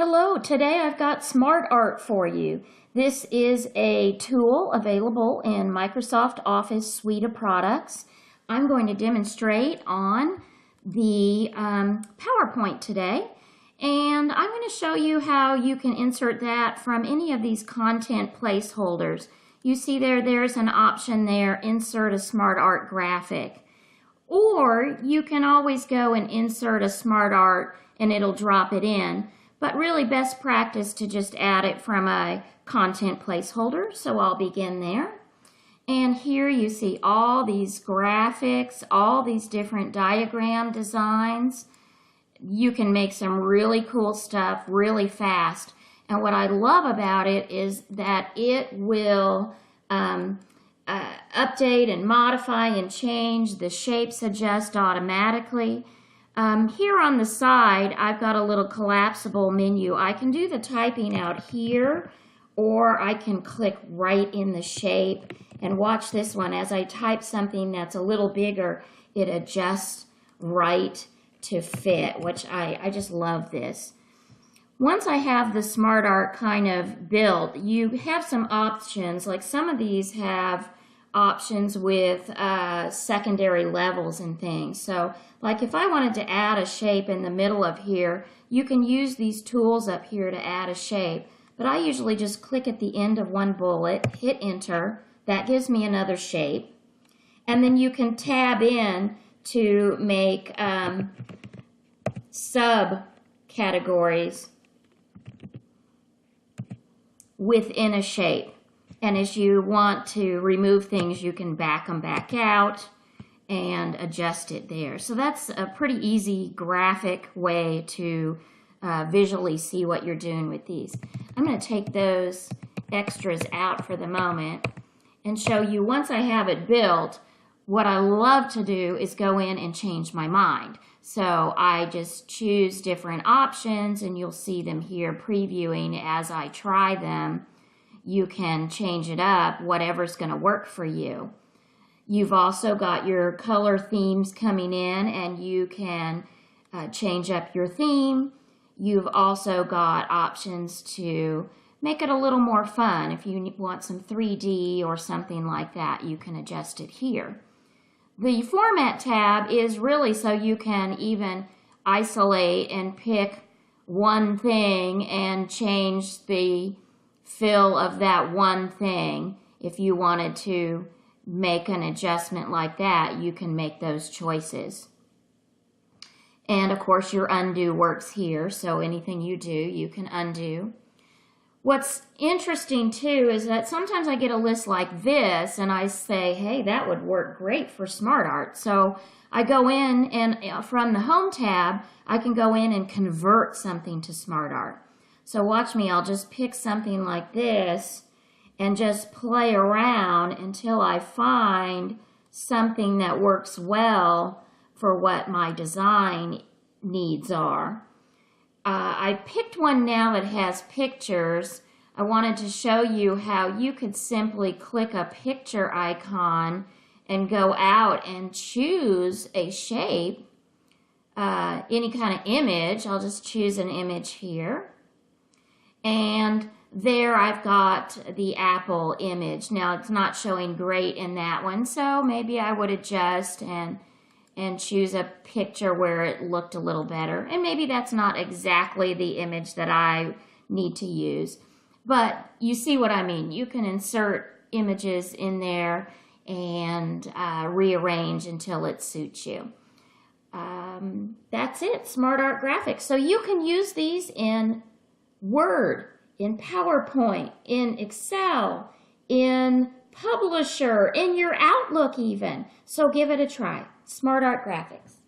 Hello, today I've got SmartArt for you. This is a tool available in Microsoft Office suite of products. I'm going to demonstrate on the PowerPoint today, and I'm going to show you how you can insert that from any of these content placeholders. You see there's an option there, insert a SmartArt graphic. Or you can always go and insert a SmartArt and it'll drop it in. But really best practice to just add it from a content placeholder. So I'll begin there. And here you see all these graphics, all these different diagram designs. You can make some really cool stuff really fast. And what I love about it is that it will update and modify and change. The shapes adjust automatically. Here on the side, I've got a little collapsible menu. I can do the typing out here, or I can click right in the shape. And watch this one. As I type something that's a little bigger, it adjusts right to fit, which I just love this. Once I have the SmartArt kind of built, you have some options. Like some of these have options with secondary levels and things. So like if I wanted to add a shape in the middle of here, you can use these tools up here to add a shape. But I usually just click at the end of one bullet, hit enter. That gives me another shape. And then you can tab in to make subcategories within a shape. And as you want to remove things, you can back them back out and adjust it there. So that's a pretty easy graphic way to visually see what you're doing with these. I'm going to take those extras out for the moment and show you once I have it built, what I love to do is go in and change my mind. So I just choose different options and you'll see them here previewing as I try them. You can change it up, whatever's going to work for you. You've also got your color themes coming in and you can change up your theme. You've also got options to make it a little more fun. If you want some 3D or something like that, you can adjust it here. The Format tab is really so you can even isolate and pick one thing and change the fill of that one thing. If you wanted to make an adjustment like that, you can make those choices. And of course your undo works here, so anything you do, you can undo. What's interesting too is that sometimes I get a list like this and I say, hey, that would work great for SmartArt. So I go in and from the Home tab, I can go in and convert something to SmartArt. So watch me, I'll just pick something like this and just play around until I find something that works well for what my design needs are. I picked one now that has pictures. I wanted to show you how you could simply click a picture icon and go out and choose a shape, any kind of image. I'll just choose an image here. And there I've got the apple image. Now it's not showing great in that one, so maybe I would adjust and choose a picture where it looked a little better. And maybe that's not exactly the image that I need to use. But you see what I mean. You can insert images in there and rearrange until it suits you. That's it, SmartArt Graphics. So you can use these in Word, in PowerPoint, in Excel, in Publisher, in your Outlook even. So give it a try. SmartArt Graphics.